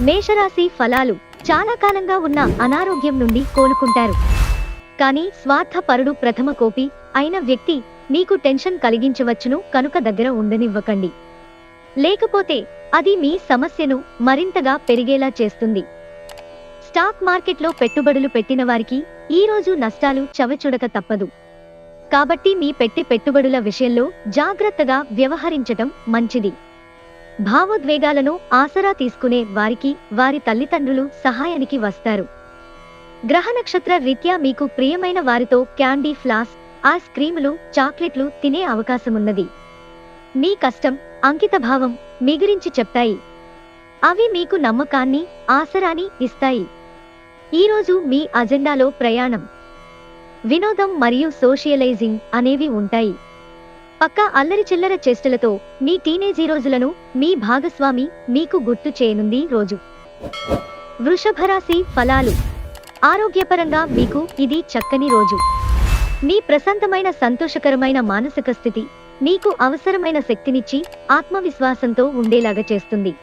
మేషరాశి ఫలాలు. చాలా కాలంగా ఉన్న అనారోగ్యం నుండి కోలుకుంటారు. కానీ స్వార్థపరుడు ప్రథమ కోపి అయిన వ్యక్తి మీకు టెన్షన్ కలిగించవచ్చును కనుక దగ్గర ఉండనివ్వకండి. లేకపోతే అది మీ సమస్యను మరింతగా పెరిగేలా చేస్తుంది. స్టాక్ మార్కెట్లో పెట్టుబడులు పెట్టిన వారికి ఈ రోజు నష్టాలు చవిచూడక తప్పదు. కాబట్టి మీ పెట్టుబడుల విషయంలో జాగ్రత్తగా వ్యవహరించటం మంచిది. భావోద్వేగాలను ఆసరా తీసుకునే వారికి వారి తల్లిదండ్రులు సహాయానికి వస్తారు. గ్రహ నక్షత్ర రీత్యా మీకు ప్రియమైన వారితో క్యాండీ ఫ్లాస్, ఐస్ క్రీములు, చాక్లెట్లు తినే అవకాశమున్నది. మీ కష్టం, అంకితభావం మీ గురించి చెప్తాయి. అవి మీకు నమ్మకాన్ని, ఆసరాని ఇస్తాయి. ఈరోజు మీ అజెండాలో ప్రయాణం, వినోదం మరియు సోషియలైజింగ్ అనేవి ఉంటాయి. పక్కా అల్లరి చిల్లర చేష్టలతో మీ టీనేజీ రోజులను మీ భాగస్వామి మీకు గుర్తు చేయనుంది రోజు. వృషభరాశి ఫలాలు. ఆరోగ్యపరంగా మీకు ఇది చక్కని రోజు. మీ ప్రశాంతమైన సంతోషకరమైన మానసిక స్థితి మీకు అవసరమైన శక్తినిచ్చి ఆత్మవిశ్వాసంతో ఉండేలాగా చేస్తుంది.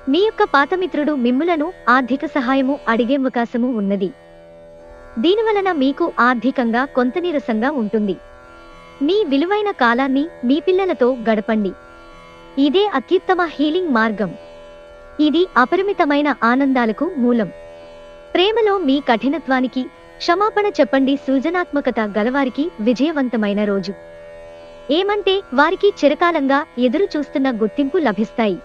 మీ యొక్క పాతమిత్రుడు మిమ్ములను ఆర్థిక సహాయము అడిగే అవకాశము ఉన్నది. దీనివలన మీకు ఆర్థికంగా కొంత నీరసంగా ఉంటుంది. మీ విలువైన కాలాన్ని మీ పిల్లలతో గడపండి. ఇదే అత్యుత్తమ హీలింగ్ మార్గం. ఇది అపరిమితమైన ఆనందాలకు మూలం. ప్రేమలో మీ కఠినత్వానికి క్షమాపణ చెప్పండి. సృజనాత్మకత గలవారికి విజయవంతమైన రోజు. ఏమంటే వారికి చిరకాలంగా ఎదురు చూస్తున్న గుర్తింపు లభిస్తాయి.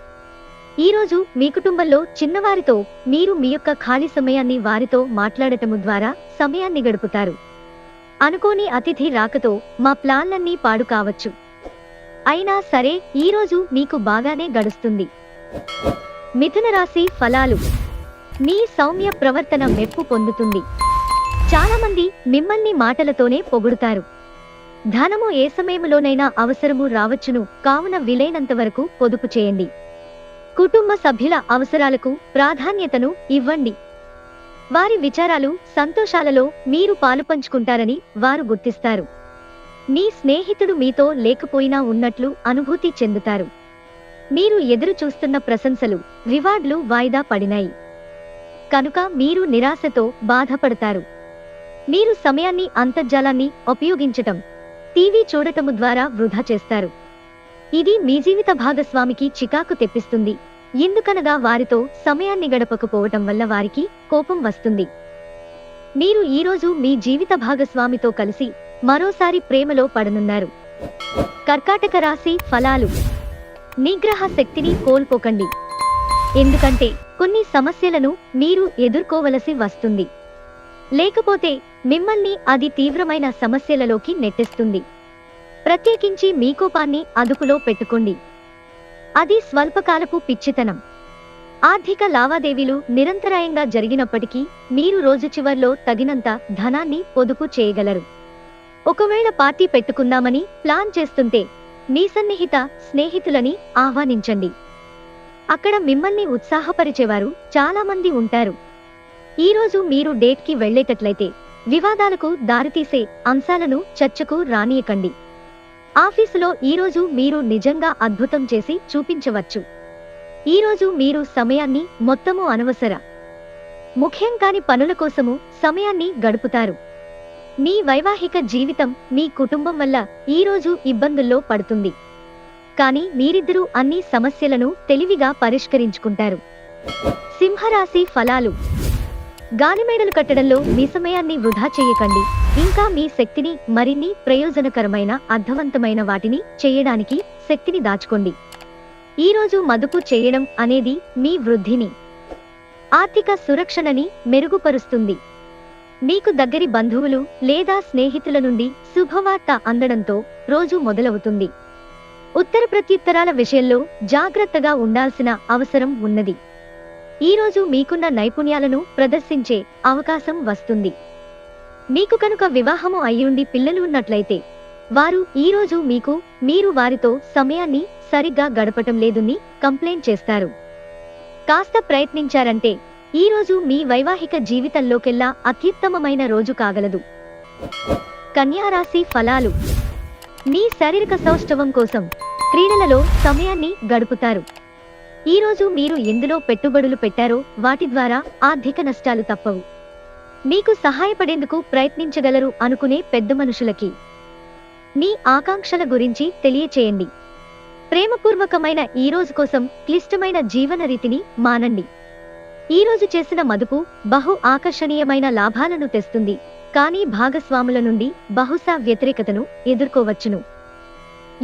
ఈరోజు మీ కుటుంబంలో చిన్నవారితో మీరు మీ యొక్క ఖాళీ సమయాన్ని వారితో మాట్లాడటము ద్వారా సమయాన్ని గడుపుతారు. అనుకోని అతిథి రాకతో మా ప్లాన్లన్నీ పాడు కావచ్చు. అయినా సరే ఈరోజు మీకు బాగానే గడుస్తుంది. మిథున రాశి ఫలాలు. మీ సౌమ్య ప్రవర్తన మెప్పు పొందుతుంది. చాలామంది మిమ్మల్ని మాటలతోనే పొగుడుతారు. ధనము ఏ సమయంలోనైనా అవసరము రావచ్చును కావున వీలైనంత వరకు పొదుపు చేయండి. కుటుంబ సభ్యుల అవసరాలకు ప్రాధాన్యతను ఇవ్వండి. వారి విచారాలు, సంతోషాలలో మీరు పాలుపంచుకుంటారని వారు గుర్తిస్తారు. మీ స్నేహితుడు మీతో లేకపోయినా ఉన్నట్లు అనుభూతి చెందుతారు. మీరు ఎదురు చూస్తున్న ప్రశంసలు, రివార్డులు వాయిదా పడినాయి కనుక మీరు నిరాశతో బాధపడతారు. మీరు సమయాన్ని అంతర్జాలాన్ని ఉపయోగించటం, టీవీ చూడటము ద్వారా వృధా చేస్తారు. ఇది మీ జీవిత భాగస్వామికి చికాకు తెప్పిస్తుంది. ఎందుకనగా వారితో సమయాన్ని గడపకపోవటం వల్ల వారికి కోపం వస్తుంది. మీరు ఈరోజు మీ జీవిత భాగస్వామితో కలిసి మరోసారి ప్రేమలో పడనున్నారు. కర్కాటక రాశి ఫలాలు. నిగ్రహ శక్తిని కోల్పోకండి. ఎందుకంటే కొన్ని సమస్యలను మీరు ఎదుర్కోవలసి వస్తుంది. లేకపోతే మిమ్మల్ని అది తీవ్రమైన సమస్యలలోకి నెట్టేస్తుంది. ప్రత్యేకించి మీ కోపాన్ని అదుపులో పెట్టుకోండి. అది స్వల్పకాలపు పిచ్చితనం. ఆర్థిక లావాదేవీలు నిరంతరాయంగా జరిగినప్పటికీ మీరు రోజు చివర్లో తగినంత ధనాన్ని పొదుపు చేయగలరు. ఒకవేళ పార్టీ పెట్టుకుందామని ప్లాన్ చేస్తుంటే మీ సన్నిహిత స్నేహితులని ఆహ్వానించండి. అక్కడ మిమ్మల్ని ఉత్సాహపరిచేవారు చాలా మంది ఉంటారు. ఈరోజు మీరు డేట్కి వెళ్లేటట్లయితే వివాదాలకు దారితీసే అంశాలను చర్చకు రానియకండి. ఆఫీసులో ఈరోజు మీరు నిజంగా అద్భుతం చేసి చూపించవచ్చు. ఈరోజు మీరు సమయాన్ని మొత్తము అనవసర, ముఖ్యం కాని పనుల కోసము సమయాన్ని గడుపుతారు. మీ వైవాహిక జీవితం మీ కుటుంబం వల్ల ఈరోజు ఇబ్బందుల్లో పడుతుంది. కానీ మీరిద్దరూ అన్ని సమస్యలను తెలివిగా పరిష్కరించుకుంటారు. సింహరాశి ఫలాలు. గాలిమేడలు కట్టడంలో మీ సమయాన్ని వృధా చేయకండి. ఇంకా మీ శక్తిని మరిన్ని ప్రయోజనకరమైన అర్థవంతమైన వాటిని చేయడానికి శక్తిని దాచుకోండి. ఈరోజు మదుపు చేయడం అనేది మీ వృద్ధిని, ఆర్థిక సురక్షణని మెరుగుపరుస్తుంది. మీకు దగ్గరి బంధువులు లేదా స్నేహితుల నుండి శుభవార్త అందడంతో రోజు మొదలవుతుంది. ఉత్తర ప్రత్యుత్తరాల విషయంలో జాగ్రత్తగా ఉండాల్సిన అవసరం ఉన్నది. ఈరోజు మీకున్న నైపుణ్యాలను ప్రదర్శించే అవకాశం వస్తుంది. మీకు కనుక వివాహము అయ్యుండి పిల్లలు ఉన్నట్లయితే వారు ఈరోజు మీరు వారితో సమయాన్ని సరిగ్గా గడపటం లేదని కంప్లైంట్ చేస్తారు. కాస్త ప్రయత్నించారంటే ఈరోజు మీ వైవాహిక జీవితంలోకెల్లా అత్యుత్తమమైన రోజు కాగలదు. కన్యా రాశి ఫలాలు. మీ శారీరక సౌష్ఠవం కోసం క్రీడలలో సమయాన్ని గడుపుతారు. ఈరోజు మీరు ఎందులో పెట్టుబడులు పెట్టారో వాటి ద్వారా ఆర్థిక నష్టాలు తప్పవు. మీకు సహాయపడేందుకు ప్రయత్నించగలరు అనుకునే పెద్ద మనుషులకి మీ ఆకాంక్షల గురించి తెలియచేయండి. ప్రేమపూర్వకమైన ఈ రోజు కోసం క్లిష్టమైన జీవన రీతిని మానండి. ఈ రోజు చేసిన మదుపు బహు ఆకర్షణీయమైన లాభాలను తెస్తుంది, కానీ భాగస్వాముల నుండి బహుశా వ్యతిరేకతను ఎదుర్కోవచ్చును.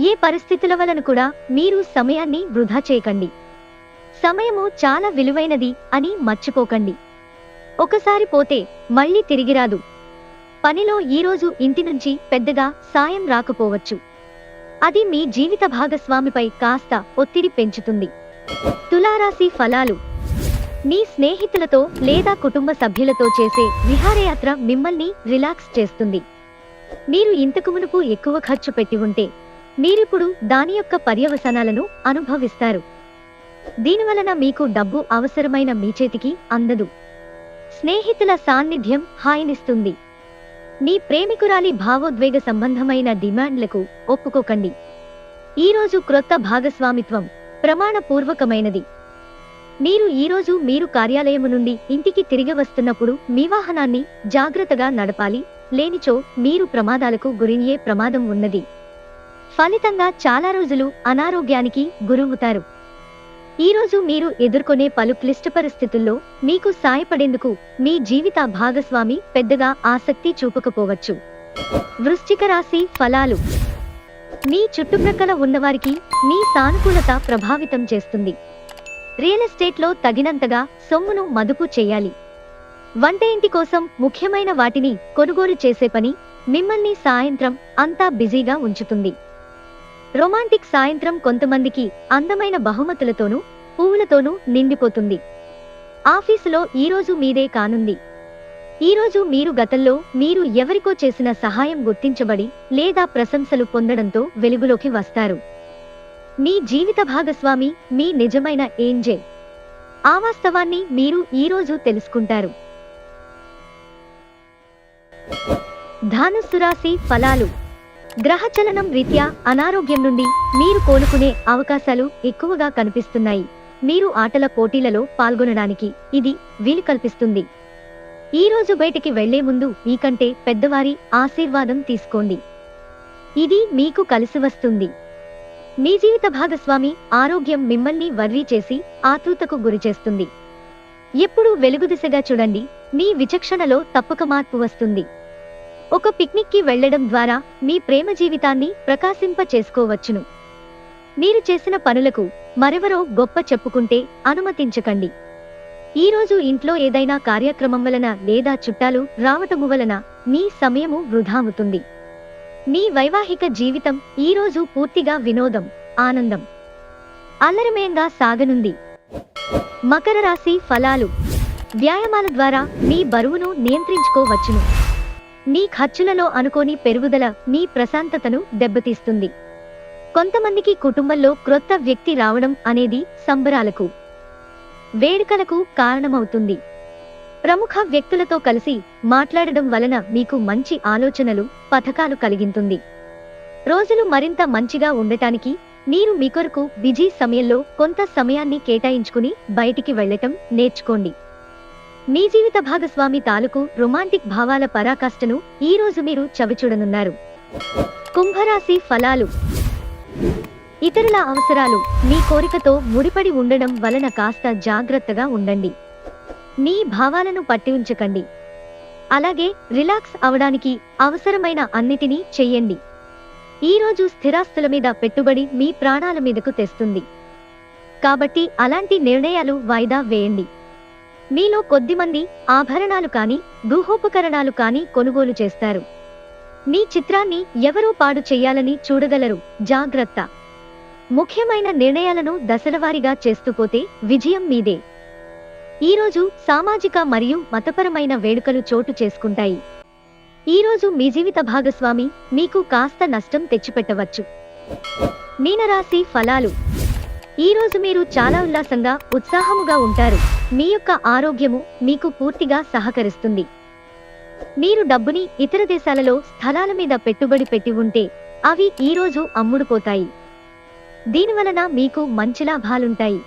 ఏ పరిస్థితుల వలన కూడా మీరు సమయాన్ని వృధా చేయకండి. సమయము చాలా విలువైనది అని మర్చిపోకండి. ఒకసారి పోతే మళ్ళీ తిరిగిరాదు. పనిలో ఈరోజు ఇంటి నుంచి పెద్దగా సాయం రాకపోవచ్చు. అది మీ జీవిత భాగస్వామిపై కాస్త ఒత్తిడి పెంచుతుంది. తులారాశి ఫలాలు. మీ స్నేహితులతో లేదా కుటుంబ సభ్యులతో చేసే విహారయాత్ర మిమ్మల్ని రిలాక్స్ చేస్తుంది. మీరు ఇంతకు మునుపు ఎక్కువ ఖర్చు పెట్టి ఉంటే మీరిప్పుడు దాని యొక్క పర్యవసానాలను అనుభవిస్తారు. దీనివలన మీకు డబ్బు అవసరమైన మీ చేతికి అందదు. స్నేహితుల సాన్నిధ్యం హాయినిస్తుంది. మీ ప్రేమికురాలి భావోద్వేగ సంబంధమైన డిమాండ్లకు ఒప్పుకోకండి. ఈరోజు క్రొత్త భాగస్వామిత్వం ప్రమాణపూర్వకమైనది. మీరు ఈరోజు మీరు కార్యాలయము నుండి ఇంటికి తిరిగి వస్తున్నప్పుడు మీ వాహనాన్ని జాగ్రత్తగా నడపాలి, లేనిచో మీరు ప్రమాదాలకు గురయ్యే ప్రమాదం ఉన్నది. ఫలితంగా చాలా రోజులు అనారోగ్యానికి గురవుతారు. ఈరోజు మీరు ఎదుర్కొనే పలు క్లిష్ట పరిస్థితుల్లో మీకు సాయపడేందుకు మీ జీవిత భాగస్వామి పెద్దగా ఆసక్తి చూపకపోవచ్చు. వృశ్చిక రాశి ఫలాలు. మీ చుట్టుప్రక్కల ఉన్నవారికి మీ సానుకూలత ప్రభావితం చేస్తుంది. రియల్ ఎస్టేట్లో తగినంతగా సొమ్మును మదుపు చేయాలి. వంట ఇంటి కోసం ముఖ్యమైన వాటిని కొనుగోలు చేసే పని మిమ్మల్ని సాయంత్రం అంతా బిజీగా ఉంచుతుంది. రొమాంటిక్ సాయంత్రం కొంతమందికి అందమైన బహుమతులతోనూ పువ్వులతోనూ నిండిపోతుంది. ఆఫీసులో ఈరోజు మీదే కానుంది. ఈరోజు మీరు గతంలో మీరు ఎవరికో చేసిన సహాయం గుర్తించబడి లేదా ప్రశంసలు పొందడంతో వెలుగులోకి వస్తారు. మీ జీవిత భాగస్వామి మీ నిజమైన ఏంజెల్. ఆ వాస్తవాన్ని మీరు ఈరోజు తెలుసుకుంటారు. ధనుస్సు రాశి ఫలాలు. గ్రహచలనం రీత్యా అనారోగ్యం నుండి మీరు కోలుకునే అవకాశాలు ఎక్కువగా కనిపిస్తున్నాయి. మీరు ఆటల పోటీలలో పాల్గొనడానికి ఇది వీలు కల్పిస్తుంది. ఈరోజు బయటికి వెళ్లే ముందు మీకంటే పెద్దవారి ఆశీర్వాదం తీసుకోండి. ఇది మీకు కలిసి వస్తుంది. మీ జీవిత భాగస్వామి ఆరోగ్యం మిమ్మల్ని వర్రీ చేసి ఆతృతకు గురిచేస్తుంది. ఎప్పుడూ వెలుగు దిశగా చూడండి. మీ విచక్షణలో తప్పక మార్పు వస్తుంది. ఒక పిక్నిక్కి వెళ్లడం ద్వారా మీ ప్రేమ జీవితాన్ని ప్రకాశింప చేసుకోవచ్చును. మీరు చేసిన పనులకు మరెవరో గొప్ప చెప్పుకుంటే అనుమతించకండి. ఈరోజు ఇంట్లో ఏదైనా కార్యక్రమం వలన లేదా చుట్టాలు రావటము వలన మీ సమయము వృధా అవుతుంది. మీ వైవాహిక జీవితం ఈరోజు పూర్తిగా వినోదం, ఆనందం, అల్లరిమయంగా సాగనుంది. మకర రాశి ఫలాలు. వ్యాయామాల ద్వారా మీ బరువును నియంత్రించుకోవచ్చును. మీ ఖర్చులలో అనుకోని పెరుగుదల మీ ప్రశాంతతను దెబ్బతీస్తుంది. కొంతమందికి కుటుంబంలో క్రొత్త వ్యక్తి రావడం అనేది సంబరాలకు, వేడుకలకు కారణమవుతుంది. ప్రముఖ వ్యక్తులతో కలిసి మాట్లాడడం వలన మీకు మంచి ఆలోచనలు, పథకాలు కలిగింతుంది. రోజులు మరింత మంచిగా ఉండటానికి మీరు మీ కొరకు బిజీ సమయంలో కొంత సమయాన్ని కేటాయించుకుని బయటికి వెళ్లటం నేర్చుకోండి. మీ జీవిత భాగస్వామి తాలూకు రొమాంటిక్ భావాల పరాకాష్ఠను ఈరోజు మీరు చవిచూడనున్నారు. కుంభరాశి ఫలాలు. ఇతరుల అవసరాలు మీ కోరికతో ముడిపడి ఉండడం వలన కాస్త జాగ్రత్తగా ఉండండి. మీ భావాలను పట్టి ఉంచకండి. అలాగే రిలాక్స్ అవడానికి అవసరమైన అన్నిటినీ చెయ్యండి. ఈరోజు స్థిరాస్తుల మీద పెట్టుబడి మీ ప్రాణాల మీదకు తెస్తుంది. కాబట్టి అలాంటి నిర్ణయాలు వాయిదా వేయండి. మీలో కొద్దిమంది ఆభరణాలు కానీ గృహోపకరణాలు కానీ కొనుగోలు చేస్తారు. మీ చిత్రాన్ని ఎవరూ పాడు చెయ్యాలని చూడగలరు. జాగ్రత్త. ముఖ్యమైన నిర్ణయాలను దశలవారీగా చేస్తూ పోతే విజయం మీదే. ఈరోజు సామాజిక మరియు మతపరమైన వేడుకలు చోటు చేసుకుంటాయి. ఈరోజు మీ జీవిత భాగస్వామి మీకు కాస్త నష్టం తెచ్చిపెట్టవచ్చు. మీనరాశి ఫలాలు. ఈరోజు మీరు చాలా ఉల్లాసంగా, ఉత్సాహముగా ఉంటారు. మీ యొక్క ఆరోగ్యము మీకు పూర్తిగా సహకరిస్తుంది. మీరు డబ్బుని ఇతర దేశాలలో స్థలాల మీద పెట్టుబడి పెట్టి ఉంటే అవి ఈరోజు అమ్ముడుపోతాయి. దీనివలన మీకు మంచి లాభాలుంటాయి.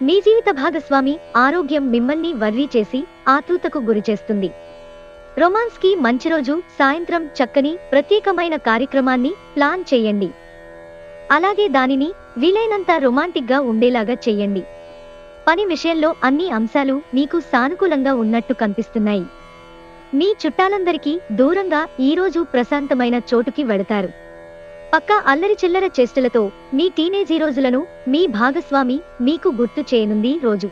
మీ జీవిత భాగస్వామి ఆరోగ్యం మిమ్మల్ని వర్రీ చేసి ఆతృతకు గురిచేస్తుంది. రొమాన్స్ కి మంచి రోజు సాయంత్రం చక్కని ప్రత్యేకమైన కార్యక్రమాన్ని ప్లాన్ చేయండి. అలాగే దానిని వీలైనంత రొమాంటిక్ గా ఉండేలాగా చెయ్యండి. పని విషయంలో అన్ని అంశాలు మీకు సానుకూలంగా ఉన్నట్టు కనిపిస్తున్నాయి. మీ చుట్టాలందరికీ దూరంగా ఈరోజు ప్రశాంతమైన చోటుకి వెడతారు. పక్కా అల్లరి చిల్లర చేష్టలతో మీ టీనేజీ రోజులను మీ భాగస్వామి మీకు గుర్తు చేయనుంది రోజు.